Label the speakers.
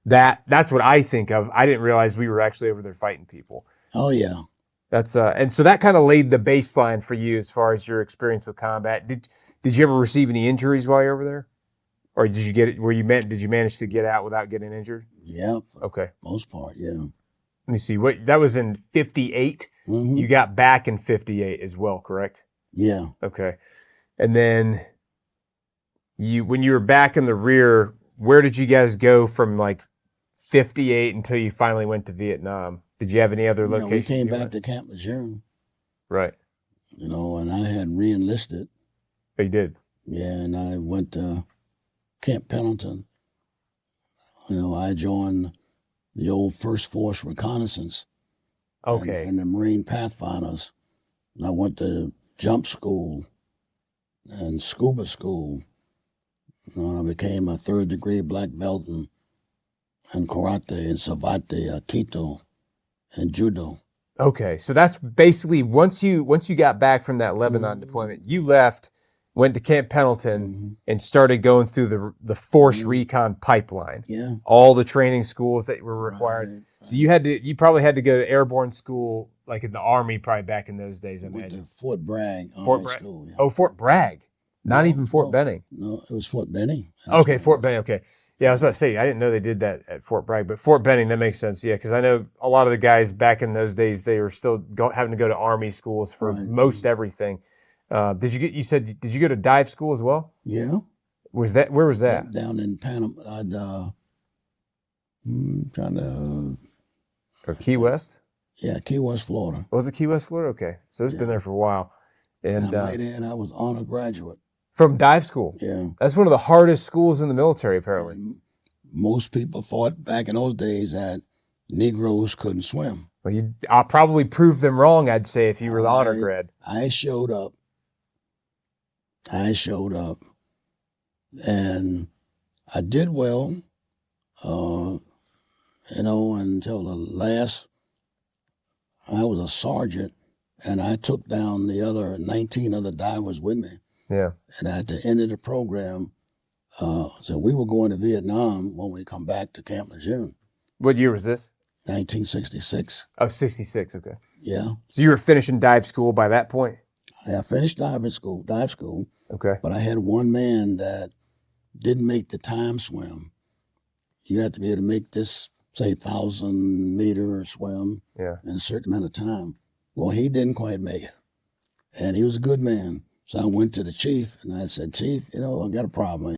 Speaker 1: That's what I think of. I didn't realize we were actually over there fighting people.
Speaker 2: Oh yeah.
Speaker 1: That's and so that kind of laid the baseline for you as far as your experience with combat. Did you ever receive any injuries while you're over there, or did you get it? Did you manage to get out without getting injured?
Speaker 2: Yeah.
Speaker 1: Okay.
Speaker 2: Most part, yeah.
Speaker 1: Let me see. What that was in 58.
Speaker 2: Mm-hmm.
Speaker 1: You got back in 58 as well, correct?
Speaker 2: Yeah.
Speaker 1: Okay. And then when you were back in the rear, where did you guys go from like 58 until you finally went to Vietnam? Did you have any other locations?
Speaker 2: We came back to Camp Lejeune.
Speaker 1: Right.
Speaker 2: And I had re-enlisted.
Speaker 1: Oh, you did?
Speaker 2: Yeah, and I went to Camp Pendleton. I joined the old First Force Reconnaissance.
Speaker 1: Okay.
Speaker 2: And the Marine Pathfinders. And I went to jump school and scuba school. I became a 3rd degree black belt in karate and savate, aikido, and judo.
Speaker 1: Okay, so that's basically once you got back from that Lebanon deployment, you left, went to Camp Pendleton, and started going through the force recon pipeline.
Speaker 2: Yeah,
Speaker 1: all the training schools that were required.
Speaker 2: Right.
Speaker 1: So you probably had to go to airborne school, like in the Army, probably back in those days. I imagine.
Speaker 2: Fort Bragg
Speaker 1: Fort
Speaker 2: Army
Speaker 1: Bragg.
Speaker 2: School. Yeah.
Speaker 1: Oh, Fort Bragg, not even Fort Benning.
Speaker 2: No, it was Fort Benning.
Speaker 1: Okay, Fort Benning. Okay. Yeah, I was about to say, I didn't know they did that at Fort Bragg, but Fort Benning, that makes sense. Yeah, because I know a lot of the guys back in those days, they were still having to go to Army schools for most everything. Did you go to dive school as well?
Speaker 2: Yeah.
Speaker 1: Where was that?
Speaker 2: Down in Panama.
Speaker 1: Or Key West?
Speaker 2: Yeah, Key West, Florida.
Speaker 1: Was it Key West, Florida? Okay. So it's been there for a while. And
Speaker 2: I was honor graduate.
Speaker 1: From dive school?
Speaker 2: Yeah.
Speaker 1: That's one of the hardest schools in the military, apparently.
Speaker 2: And most people thought back in those days that Negroes couldn't swim.
Speaker 1: Well, I'll probably prove them wrong, I'd say, if you were the honor grad.
Speaker 2: I showed up. And I did well, until the last. I was a sergeant, and I took down the other 19 other divers with me.
Speaker 1: Yeah.
Speaker 2: And at the end of the program, so we were going to Vietnam when we come back to Camp Lejeune.
Speaker 1: What year was this?
Speaker 2: 1966.
Speaker 1: Oh, 66, okay.
Speaker 2: Yeah.
Speaker 1: So you were finishing dive school by that point?
Speaker 2: I finished dive school.
Speaker 1: Okay.
Speaker 2: But I had one man that didn't make the time swim. You have to be able to make this, say, 1,000-meter swim in a certain amount of time. Well, he didn't quite make it. And he was a good man. So I went to the chief and I said, Chief, I got a problem.